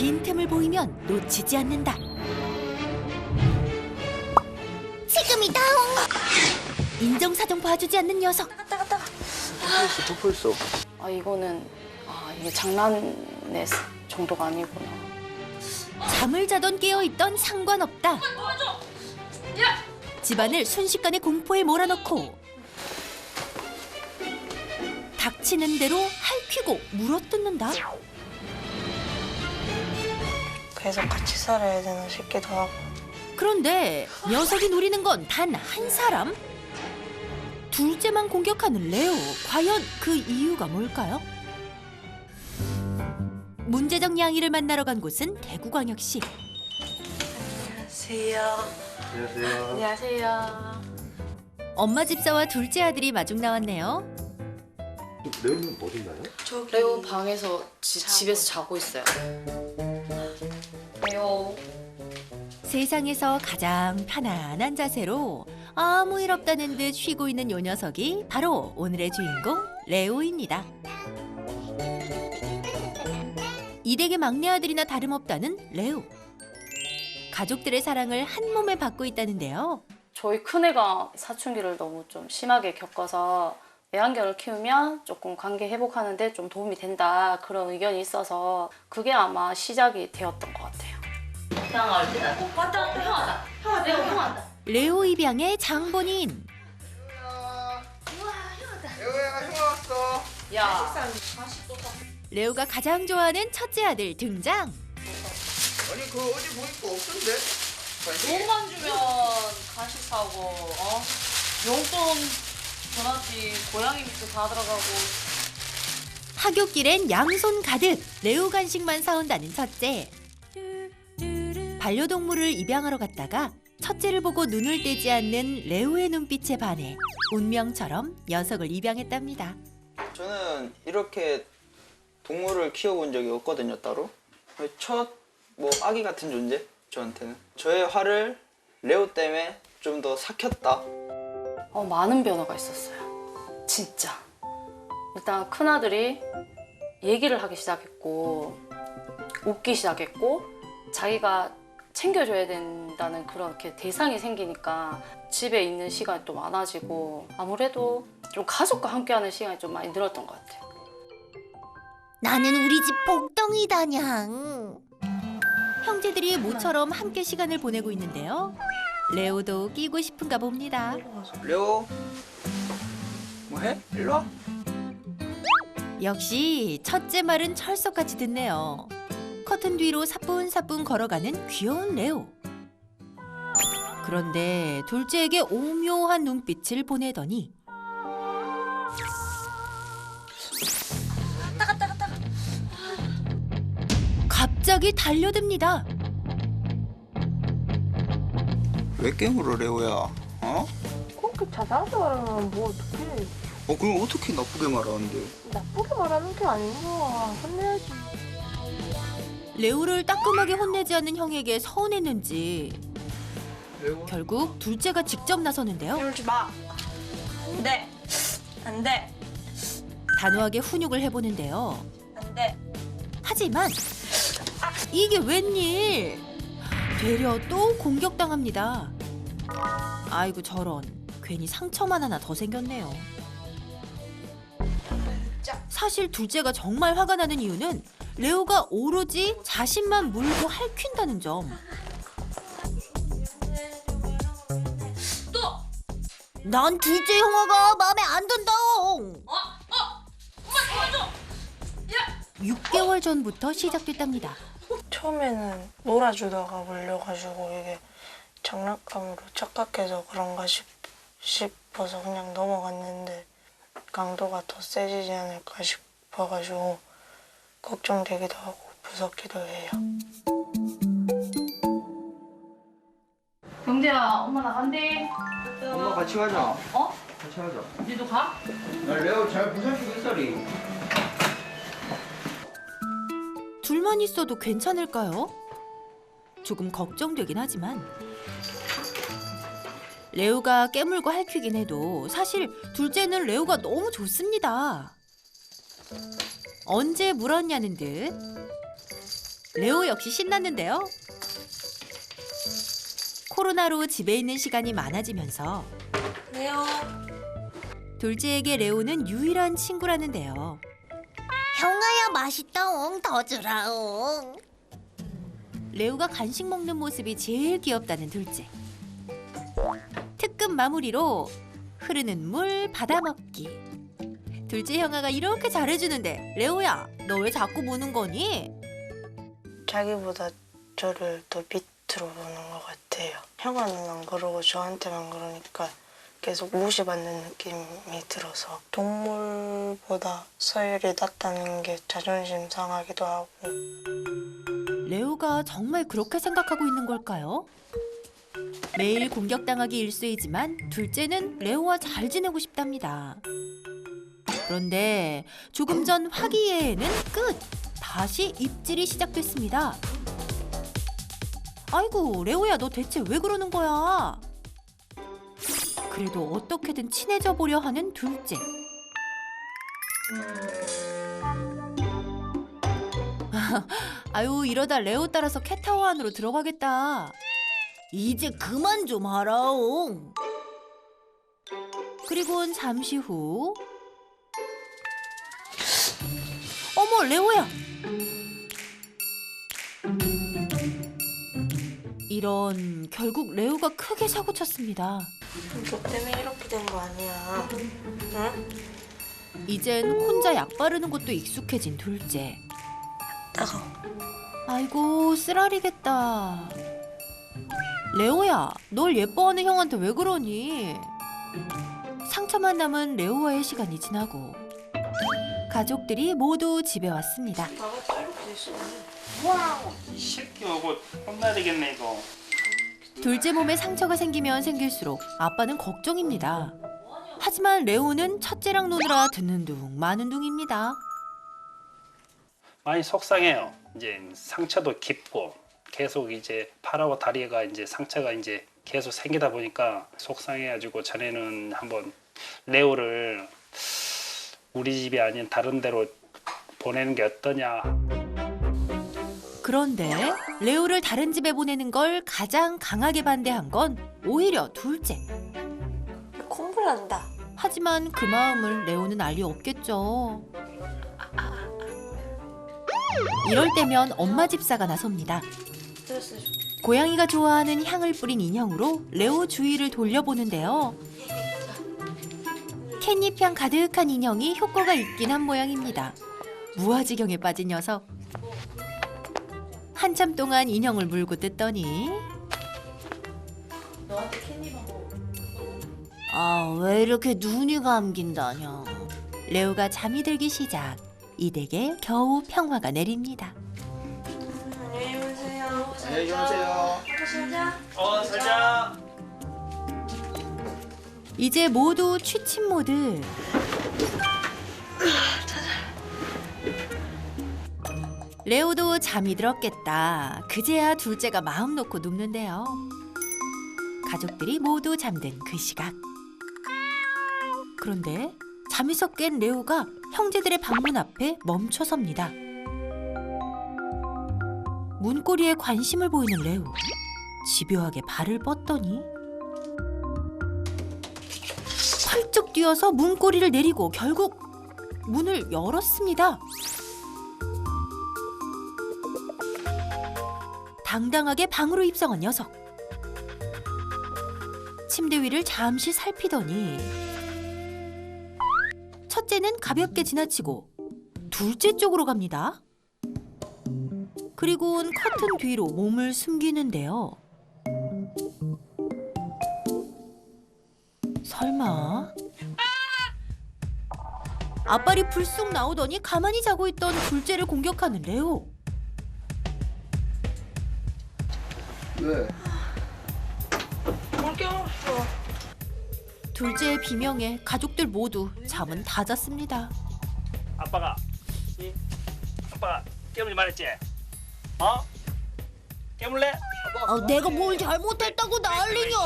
빈틈을 보이면 놓치지 않는다. 지금이다. 인정사정 봐주지 않는 녀석. 토플소. 아 이거는 이게 장난의 정도가 아니구나. 잠을 자던 깨어있던 상관없다. 집안을 순식간에 공포에 몰아넣고 닥치는 대로 핥히고 물어뜯는다. 계속 같이 살아야 되나 싶기도 하고. 그런데 녀석이 노리는 건 단 한 사람? 둘째만 공격하는 레오. 과연 그 이유가 뭘까요? 문제적 양이를 만나러 간 곳은 대구광역시. 안녕하세요. 안녕하세요. 엄마 집사와 둘째 아들이 마중 나왔네요. 레오는 어디 있나요? 레오 방에서 집에서 자고 있어요. 레오. 세상에서 가장 편안한 자세로 아무 일 없다는 듯 쉬고 있는 요 녀석이 바로 오늘의 주인공 레오입니다. 이댁의 막내 아들이나 다름없다는 레오. 가족들의 사랑을 한 몸에 받고 있다는데요. 저희 큰애가 사춘기를 너무 좀 심하게 겪어서 애완견을 키우면 조금 관계 회복하는데 좀 도움이 된다 그런 의견이 있어서 그게 아마 시작이 되었던 것 같아요. 레오 입양의 장본인. 레오야, 형 왔어. 야, 레오가 가장 좋아하는 첫째 아들 등장. 아니, 그거 어디 보니까 없던데? 돈만 주면 간식 사고, 용돈 전화지 고양이 밑에 다 들어가고. 하굣길엔 양손 가득 레오 간식만 사온다는 첫째. 반려동물을 입양하러 갔다가 첫째를 보고 눈을 떼지 않는 레오의 눈빛에 반해 운명처럼 녀석을 입양했답니다. 저는 이렇게 동물을 키워본 적이 없거든요, 따로. 첫 아기 같은 존재, 저한테는. 저의 화를 레오 때문에 좀 더 삭혔다. 많은 변화가 있었어요. 진짜. 일단 큰아들이 얘기를 하기 시작했고 웃기 시작했고 자기가 챙겨줘야 된다는 그렇게 대상이 생기니까 집에 있는 시간이 또 많아지고 아무래도 좀 가족과 함께하는 시간이 좀 많이 늘었던 것 같아요. 나는 우리 집 복덩이다냥. 형제들이 모처럼 함께 시간을 보내고 있는데요. 레오도 끼고 싶은가 봅니다. 레오, 뭐해? 일로 와. 역시 첫째 말은 철석같이 듣네요. 커튼 뒤로 사뿐사뿐 걸어가는 귀여운 레오. 그런데 둘째에게 오묘한 눈빛을 보내더니 갑자기 달려듭니다. 왜 깨물어, 레오야? 그렇게 자상하게 말하면 뭐 어떡해. 그럼 어떻게 나쁘게 말하는데? 나쁘게 말하는 게 아닌 거야. 혼내야지. 레오를 따끔하게 혼내지 않는 형에게 서운했는지 레오? 결국 둘째가 직접 나서는데요. 이러지 마. 안 돼. 안 돼. 단호하게 훈육을 해보는데요. 안 돼. 하지만 이게 웬일? 되려 또 공격당합니다. 아이고 저런, 괜히 상처만 하나 더 생겼네요. 사실 둘째가 정말 화가 나는 이유는 레오가 오로지 자신만 물고 핥힌다는 점. 난 둘째 형아가 마음에 안 든다. 6개월 전부터 시작됐답니다. 처음에는 놀아주다가 물려가지고 이게 장난감으로 착각해서 그런가 싶어서 그냥 넘어갔는데 강도가 더 세지지 않을까 싶어가지고 걱정되기도 하고 무섭기도 해요. 경재야, 엄마 나간대. 엄마 같이 가자. 어? 같이 가자. 니도 가? 나 레오 잘 부서지고 있어리. 둘만 있어도 괜찮을까요? 조금 걱정되긴 하지만 레오가 깨물고 핥히긴 해도 사실 둘째는 레오가 너무 좋습니다. 언제 물었냐는 듯 레오 역시 신났는데요. 코로나로 집에 있는 시간이 많아지면서 레오. 둘째에게 레오는 유일한 친구라는데요. 형아야 맛있다옹 더 주라옹. 레오가 간식 먹는 모습이 제일 귀엽다는 둘째. 특급 마무리로 흐르는 물 받아먹기. 둘째 형아가 이렇게 잘해주는데 레오야, 너 왜 자꾸 무는 거니? 자기보다 저를 더 밑으로 보는 것 같아요. 형아는 안 그러고 저한테만 그러니까 계속 무시받는 느낌이 들어서 동물보다 서열이 낮다는 게 자존심 상하기도 하고. 레오가 정말 그렇게 생각하고 있는 걸까요? 매일 공격당하기 일쑤이지만 둘째는 레오와 잘 지내고 싶답니다. 그런데 조금 전 화기애애는 끝! 다시 입질이 시작됐습니다. 아이고, 레오야, 너 대체 왜 그러는 거야? 그래도 어떻게든 친해져 보려 하는 둘째. 아유, 이러다 레오 따라서 캣타워 안으로 들어가겠다. 이제 그만 좀 하라옹. 그리고는 잠시 후 어머, 레오야! 이런, 결국 레오가 크게 사고쳤습니다. 너 때문에 이렇게 된 거 아니야. 응? 이젠 혼자 약 바르는 것도 익숙해진 둘째. 따가워. 아이고, 쓰라리겠다. 레오야, 널 예뻐하는 형한테 왜 그러니? 상처만 남은 레오와의 시간이 지나고 가족들이 모두 집에 왔습니다. 이 새끼 오고 혼나야 되겠네 이거. 둘째 몸에 상처가 생기면 생길수록 아빠는 걱정입니다. 하지만 레오는 첫째랑 노느라 듣는 둥 마는 둥입니다. 많이 속상해요. 이제 상처도 깊고 계속 이제 팔하고 다리가 이제 상처가 이제 계속 생기다 보니까 속상해가지고 전에는 한번 레오를 우리 집이 아닌 다른 데로 보내는 게 어떠냐. 그런데 레오를 다른 집에 보내는 걸 가장 강하게 반대한 건 오히려 둘째. 콧물 난다. 하지만 그 마음을 레오는 알 리 없겠죠. 이럴 때면 엄마 집사가 나섭니다. 고양이가 좋아하는 향을 뿌린 인형으로 레오 주위를 돌려보는데요. 캣잎향 가득한 인형이 효과가 있긴 한 모양입니다. 무아지경에 빠진 녀석. 한참 동안 인형을 물고 뜯더니 아, 왜 이렇게 눈이 감긴다냐. 레오가 잠이 들기 시작. 이 댁에 겨우 평화가 내립니다. 안녕히 계세요. 안녕히 계세요. 살자. 이제 모두 취침 모드. 레오도 잠이 들었겠다. 그제야 둘째가 마음 놓고 눕는데요. 가족들이 모두 잠든 그 시각. 그런데 잠에서 깬 레오가 형제들의 방문 앞에 멈춰섭니다. 문고리에 관심을 보이는 레오. 집요하게 발을 뻗더니 펄쩍 뛰어서 문고리를 내리고 결국 문을 열었습니다. 당당하게 방으로 입성한 녀석. 침대 위를 잠시 살피더니 첫째는 가볍게 지나치고 둘째 쪽으로 갑니다. 그리고는 커튼 뒤로 몸을 숨기는데요. 설마? 앞발이 불쑥 나오더니 가만히 자고 있던 둘째를 공격하는 레오. 왜? 뭘 깨웠어. 둘째의 비명에 가족들 모두 잠은 다 잤습니다. 아빠가 깨물지 말했지? 어? 깨물래? 아, 내가 뭘 잘못했다고 난리냐.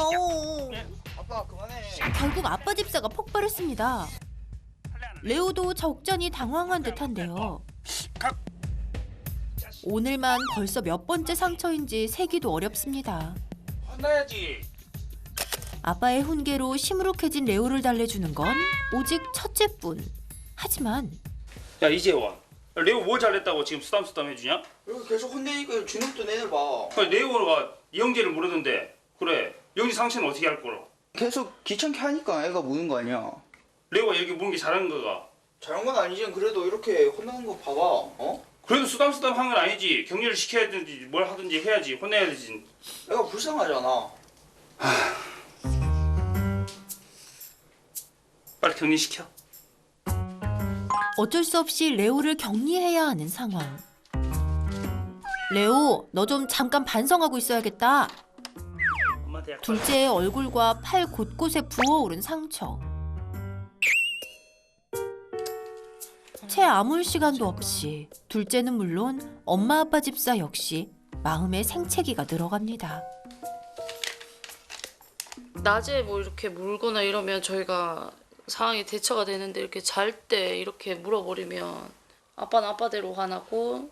아빠 그만해. 결국 아빠 집사가 폭발했습니다. 레오도 적잖이 당황한 듯한데요. 오늘만 벌써 몇 번째 상처인지 세기도 어렵습니다. 혼나야지. 아빠의 훈계로 시무룩해진 레오를 달래주는 건 오직 첫째뿐. 하지만 야 이재원, 레오 뭐 잘했다고 지금 쓰담쓰담 해주냐? 여기 계속 혼내니까 주눅도 내들 봐. 레오가 영재를 모르는데 그래 영재 상처는 어떻게 할 거로? 계속 귀찮게 하니까 애가 무는 거 아니야. 레오가 이렇게 무는 게 잘하는 거가. 잘한 건 아니지만 그래도 이렇게 혼나는 거 봐봐. 어? 그래도 쓰담쓰담 한 건 아니지. 격려를 시켜야 되든지 뭘 하든지 해야지. 혼내야 되지. 애가 불쌍하잖아. 빨리 격리시켜. 어쩔 수 없이 레오를 격리해야 하는 상황. 레오, 너 좀 잠깐 반성하고 있어야겠다. 엄마한테 약 둘째의 얼굴과 팔 곳곳에 부어오른 상처. 채 아물 시간도 없이 둘째는 물론 엄마 아빠 집사 역시 마음의 생채기가 늘어갑니다. 낮에 뭐 이렇게 물거나 이러면 저희가 상황이 대처가 되는데 이렇게 잘 때 이렇게 물어버리면 아빠는 아빠대로 화나고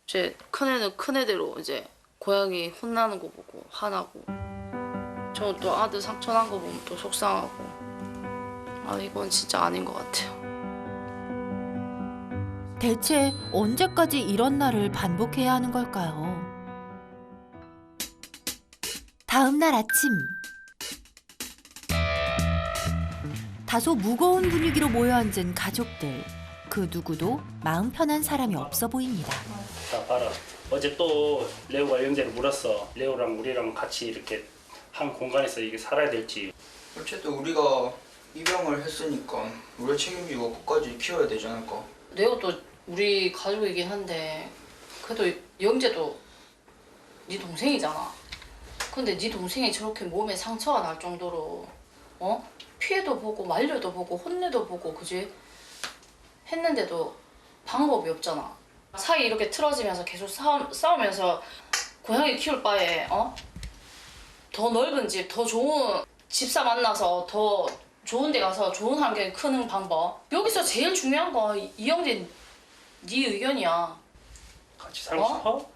이제 큰애는 큰애대로 이제 고양이 혼나는 거 보고 화나고 저 또 아들 상처 난 거 보면 또 속상하고 아 이건 진짜 아닌 것 같아요. 대체 언제까지 이런 날을 반복해야 하는 걸까요? 다음 날 아침. 다소 무거운 분위기로 모여 앉은 가족들. 그 누구도 마음 편한 사람이 없어 보입니다. 자 봐라. 어제 또 레오가 영재를 물었어. 레오랑 우리랑 같이 이렇게 한 공간에서 이게 살아야 될지. 어쨌든 우리가 입양을 했으니까 우리가 책임지고 끝까지 키워야 되지 않을까? 레오도 우리 가족이긴 한데 그래도 영재도 네 동생이잖아. 근데 네 동생이 저렇게 몸에 상처가 날 정도로 피해도 보고 말려도 보고 혼내도 보고 그지? 했는데도 방법이 없잖아. 사이 이렇게 틀어지면서 계속 싸우면서 고양이 키울 바에 더 넓은 집, 더 좋은 집사 만나서 더 좋은 데 가서 좋은 환경에 크는 방법. 여기서 제일 중요한 거 이영재 네 의견이야. 같이 살고 싶어?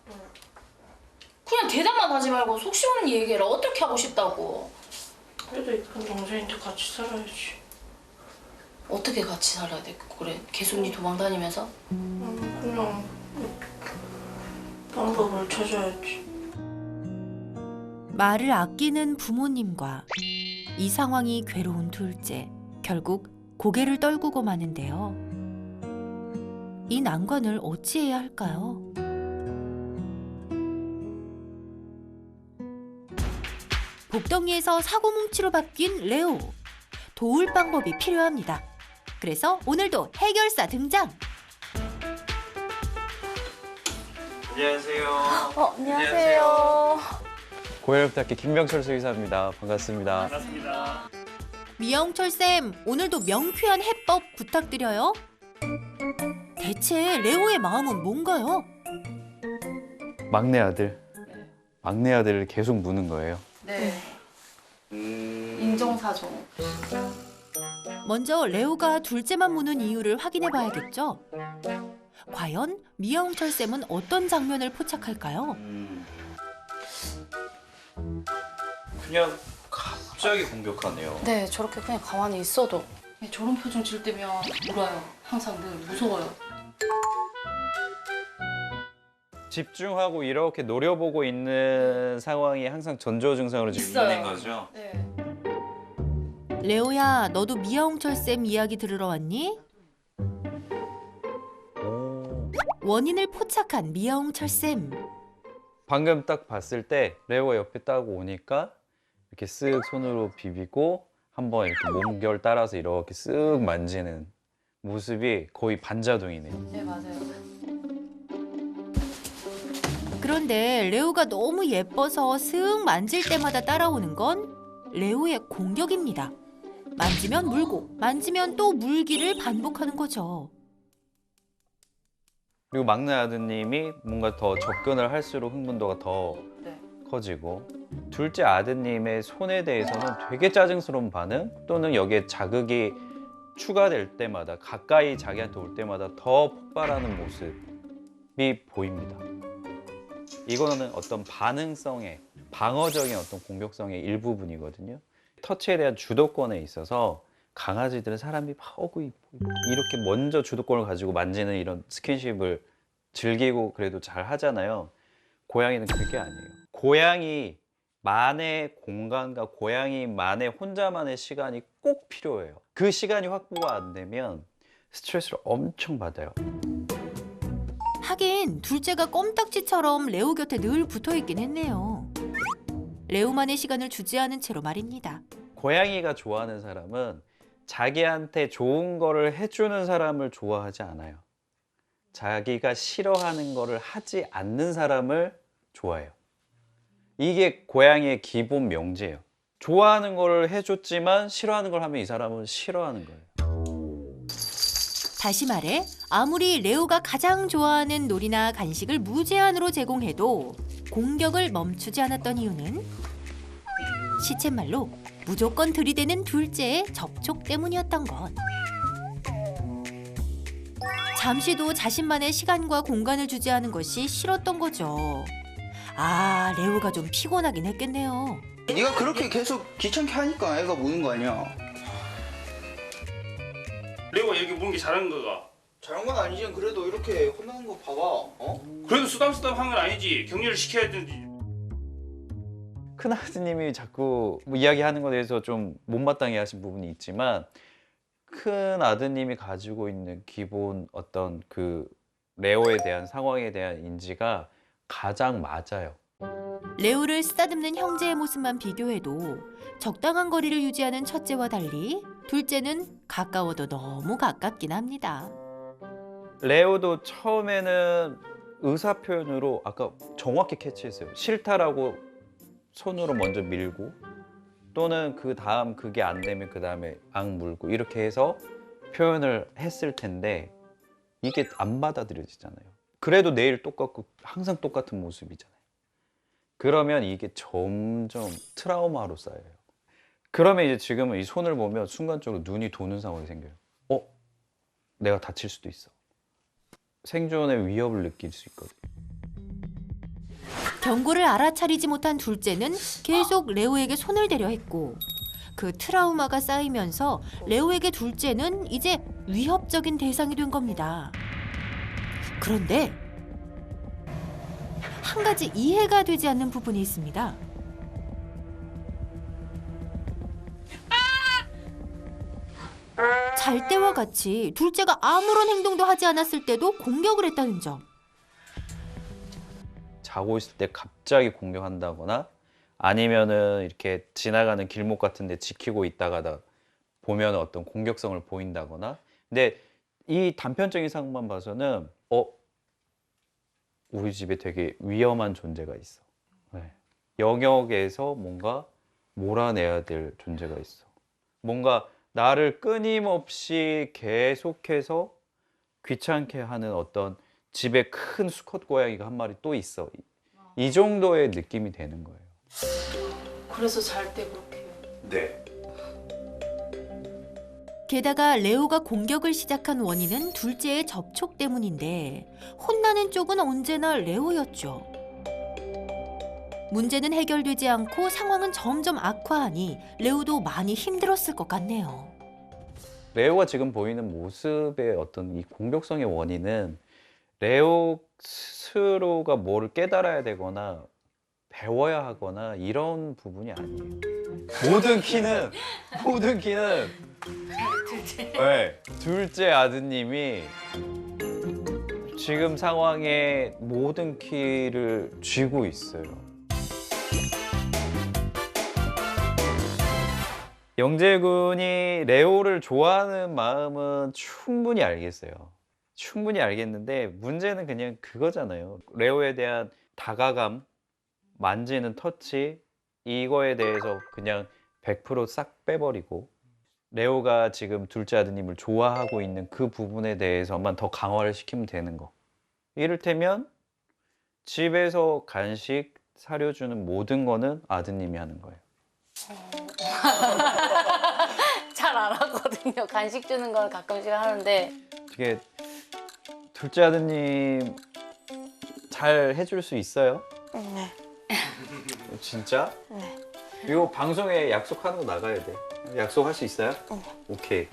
그냥 대답만 하지 말고 속 시원한 얘기를 어떻게 하고 싶다고. 그래도 이쁜 동생인데 같이 살아야지. 어떻게 같이 살아야 돼? 그래 계속 네 도망 다니면서? 그냥 방법을 찾아야지. 말을 아끼는 부모님과 이 상황이 괴로운 둘째. 결국 고개를 떨구고 마는데요. 이 난관을 어찌해야 할까요? 복덩이에서 사고뭉치로 바뀐 레오. 도울 방법이 필요합니다. 그래서 오늘도 해결사 등장! 안녕하세요. 안녕하세요. 고혈압학회 김병철 수의사입니다. 반갑습니다. 반갑습니다. 미영철쌤, 오늘도 명쾌한 해법 부탁드려요. 대체 레오의 마음은 뭔가요? 막내 아들을 계속 무는 거예요. 네. 인정사정. 먼저 레오가 둘째만 무는 이유를 확인해 봐야겠죠? 과연 미영철쌤은 어떤 장면을 포착할까요? 그냥 갑자기 공격하네요. 네, 저렇게 그냥 가만히 있어도 저런 표정 질 때면 울어요. 항상 늘 무서워요. 집중하고 이렇게 노려보고 있는 상황이 항상 전조 증상으로 지금 있어요. 있는 거죠. 네. 레오야, 너도 미영철쌤 이야기 들으러 왔니? 원인을 포착한 미영철쌤. 방금 딱 봤을 때 레오가 옆에 딱 오니까 이렇게 쓱 손으로 비비고 한번 이렇게 몸결 따라서 이렇게 쓱 만지는 모습이 거의 반자동이네요. 네, 맞아요. 그런데 레오가 너무 예뻐서 쓱 만질 때마다 따라오는 건 레오의 공격입니다. 만지면 물고 만지면 또 물기를 반복하는 거죠. 그리고 막내 아드님이 뭔가 더 접근을 할수록 흥분도가 더 네. 커지고 둘째 아드님의 손에 대해서는 되게 짜증스러운 반응 또는 여기에 자극이 추가될 때마다 가까이 자기한테 올 때마다 더 폭발하는 모습이 보입니다. 이거는 어떤 반응성의 방어적인 어떤 공격성의 일부분이거든요. 터치에 대한 주도권에 있어서 강아지들은 사람이 막 이렇게 먼저 주도권을 가지고 만지는 이런 스킨십을 즐기고 그래도 잘 하잖아요. 고양이는 그게 아니에요. 고양이만의 공간과 고양이만의 혼자만의 시간이 꼭 필요해요. 그 시간이 확보가 안 되면 스트레스를 엄청 받아요. 하긴 둘째가 껌딱지처럼 레오 곁에 늘 붙어있긴 했네요. 레오만의 시간을 주지 않은 채로 말입니다. 고양이가 좋아하는 사람은 자기한테 좋은 거를 해주는 사람을 좋아하지 않아요. 자기가 싫어하는 거를 하지 않는 사람을 좋아해요. 이게 고양이의 기본 명제예요. 좋아하는 거를 해줬지만 싫어하는 걸 하면 이 사람은 싫어하는 거예요. 다시 말해 아무리 레오가 가장 좋아하는 놀이나 간식을 무제한으로 제공해도 공격을 멈추지 않았던 이유는 시쳇말로 무조건 들이대는 둘째의 접촉 때문이었던 것. 잠시도 자신만의 시간과 공간을 주지 않은 것이 싫었던 거죠. 아, 레오가 좀 피곤하긴 했겠네요. 네가 그렇게 계속 귀찮게 하니까 애가 무는 거 아니야. 레오가 이렇게 무는 게 잘하는 거가. 잘한 건 아니지만 그래도 이렇게 혼나는 거 봐봐. 어? 그래도 쓰담쓰담 한 건 아니지. 격려를 시켜야 되지. 큰아드님이 자꾸 뭐 이야기하는 것에 대해서 좀 못마땅해 하신 부분이 있지만 큰 아드님이 가지고 있는 기본 어떤 그 레오에 대한 상황에 대한 인지가 가장 맞아요. 레오를 쓰다듬는 형제의 모습만 비교해도 적당한 거리를 유지하는 첫째와 달리 둘째는 가까워도 너무 가깝긴 합니다. 레오도 처음에는 의사 표현으로 아까 정확히 캐치했어요. 싫다라고 손으로 먼저 밀고 또는 그 다음 그게 안 되면 그 다음에 악 물고 이렇게 해서 표현을 했을 텐데 이게 안 받아들여지잖아요. 그래도 내일 똑같고 항상 똑같은 모습이잖아요. 그러면 이게 점점 트라우마로 쌓여요. 그러면 이제 지금은 이 손을 보면 순간적으로 눈이 도는 상황이 생겨요. 내가 다칠 수도 있어. 생존의 위협을 느낄 수 있거든요. 경고를 알아차리지 못한 둘째는 계속 레오에게 손을 대려 했고 그 트라우마가 쌓이면서 레오에게 둘째는 이제 위협적인 대상이 된 겁니다. 그런데 한 가지 이해가 되지 않는 부분이 있습니다. 잘 때와 같이 둘째가 아무런 행동도 하지 않았을 때도 공격을 했다는 점. 자고 있을 때 갑자기 공격한다거나 아니면은 이렇게 지나가는 길목 같은 데 지키고 있다가 보면 어떤 공격성을 보인다거나. 근데 이 단편적인 상황만 봐서는 우리 집에 되게 위험한 존재가 있어. 네. 영역에서 뭔가 몰아내야 될 존재가 있어. 뭔가 나를 끊임없이 계속해서 귀찮게 하는 어떤 집에 큰 수컷 고양이가 한 마리 또 있어. 이 정도의 느낌이 되는 거예요. 그래서 잘 때 그렇게 해요. 네. 게다가 레오가 공격을 시작한 원인은 둘째의 접촉 때문인데 혼나는 쪽은 언제나 레오였죠. 문제는 해결되지 않고 상황은 점점 악화하니 레오도 많이 힘들었을 것 같네요. 레오가 지금 보이는 모습의 어떤 이 공격성의 원인은 레오 스스로가 뭐를 깨달아야 되거나 배워야 하거나 이런 부분이 아니에요. 모든 키는 네, 둘째 아드님이 지금 상황에 모든 키를 쥐고 있어요. 영재군이 레오를 좋아하는 마음은 충분히 알겠어요. 충분히 알겠는데 문제는 그냥 그거잖아요. 레오에 대한 다가감, 만지는 터치 이거에 대해서 그냥 100% 싹 빼버리고 레오가 지금 둘째 아드님을 좋아하고 있는 그 부분에 대해서만 더 강화를 시키면 되는 거. 이를테면 집에서 간식 사려주는 모든 거는 아드님이 하는 거예요. 잘 안 하거든요. 간식 주는 건 가끔씩 하는데 어떻게 둘째 아드님 잘 해줄 수 있어요? 네. 진짜? 네. 이거 방송에 약속하는 거 나가야 돼. 약속할 수 있어요? 네. 오케이.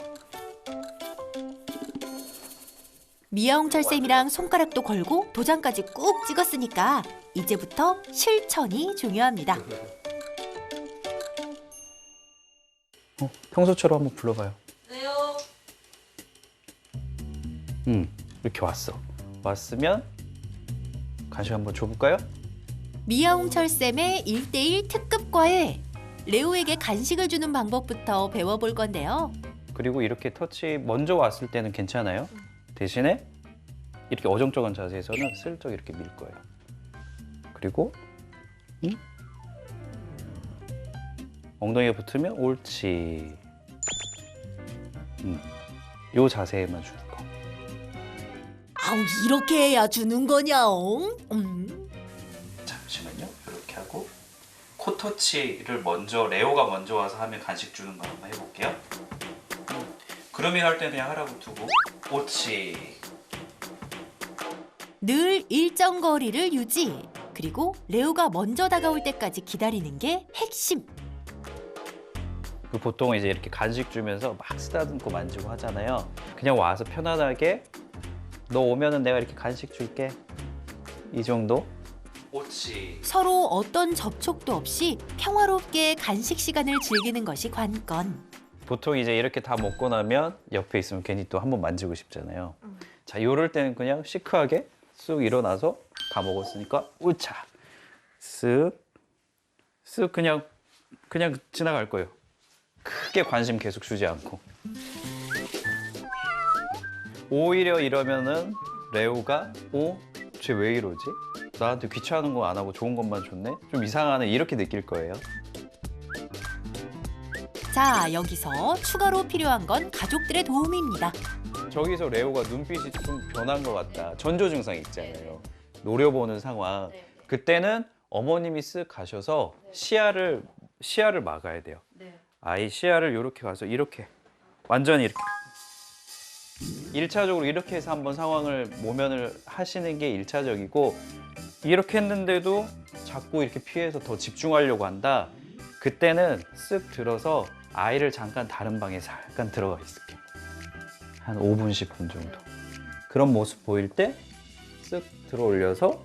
미아홍철 쌤이랑 손가락도 걸고 도장까지 꾹 찍었으니까 이제부터 실천이 중요합니다. 평소처럼 한번 불러봐요. 네요. 이렇게 왔어. 왔으면 간식 한번 줘볼까요? 미아홍철 쌤의 1대1 특급 과외. 레오에게 간식을 주는 방법부터 배워볼 건데요. 그리고 이렇게 터치 먼저 왔을 때는 괜찮아요. 대신에 이렇게 어정쩡한 자세에서는 슬쩍 이렇게 밀 거예요. 그리고 엉덩이에 붙으면 옳지. 요 자세에만 주는 거. 아우 이렇게 해야 주는 거냐옹? 잠시만요. 이렇게 하고 코 터치를 먼저 레오가 먼저 와서 하면 간식 주는 거 한번 해볼게요. 그루밍 할 때 그냥 하라고 두고 옳지. 늘 일정 거리를 유지. 그리고 레오가 먼저 다가올 때까지 기다리는 게 핵심. 그 보통 이제 이렇게 간식 주면서 막 쓰다듬고 만지고 하잖아요. 그냥 와서 편안하게 너 오면은 내가 이렇게 간식 줄게. 이 정도? 옳지. 서로 어떤 접촉도 없이 평화롭게 간식 시간을 즐기는 것이 관건. 보통 이제 이렇게 다 먹고 나면 옆에 있으면 괜히 또 한번 만지고 싶잖아요. 자, 요럴 때는 그냥 시크하게 쑥 일어나서 다 먹었으니까 우차 쓱 그냥 지나갈 거예요. 크게 관심 계속 주지 않고. 오히려 이러면은 레오가 쟤 왜 이러지? 나한테 귀찮은 거 안 하고 좋은 것만 줬네? 좀 이상하네 이렇게 느낄 거예요. 자, 여기서 추가로 필요한 건 가족들의 도움입니다. 저기서 레오가 눈빛이 좀 변한 것 같다. 전조 증상 있잖아요. 노려보는 상황. 그때는 어머님이 쓱 가셔서 시야를 막아야 돼요. 아이 시야를 이렇게 가서 이렇게 완전히 이렇게 1차적으로 이렇게 해서 한번 상황을 모면을 하시는 게 1차적이고 이렇게 했는데도 자꾸 이렇게 피해서 더 집중하려고 한다. 그때는 쓱 들어서 아이를 잠깐 다른 방에 잠깐 들어가 있을게. 한 5분, 10분 정도. 그런 모습 보일 때 쓱 들어 올려서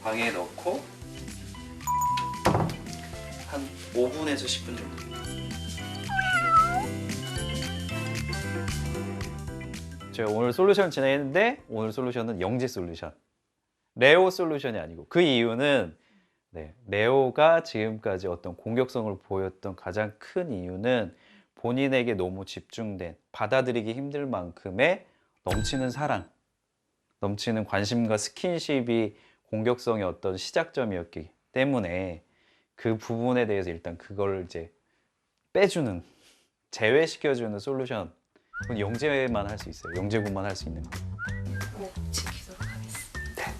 방에 넣고 한 5분에서 10분 정도. 제가 오늘 솔루션 진행했는데 오늘 솔루션은 영재 솔루션. 레오 솔루션이 아니고 그 이유는 레오가 지금까지 어떤 공격성을 보였던 가장 큰 이유는 본인에게 너무 집중된 받아들이기 힘들 만큼의 넘치는 사랑, 넘치는 관심과 스킨십이 공격성의 어떤 시작점이었기 때문에 그 부분에 대해서 일단 그걸 이제 빼주는, 제외시켜주는 솔루션. 그건 영재만 할 수 있어요. 영재군만 할 수 있는 거. 꼭 지키도록 하겠습니다.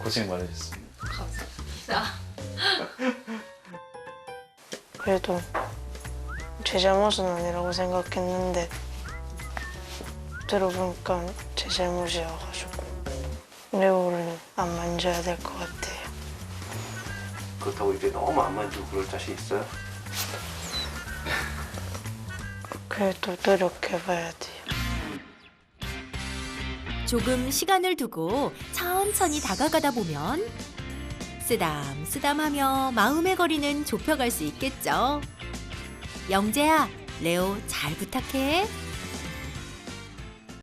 고생 많으셨습니다. 감사합니다. 그래도 제 잘못은 아니라고 생각했는데 들어보니까 제 잘못이어가지고 레오를 안 만져야 될 것 같아요. 그렇다고 이제 너무 안 만지고 그럴 자신 있어요? 그래도 노력해봐야 돼요. 조금 시간을 두고 천천히 다가가다 보면 쓰담쓰담하며 마음의 거리는 좁혀갈 수 있겠죠. 영재야, 레오 잘 부탁해.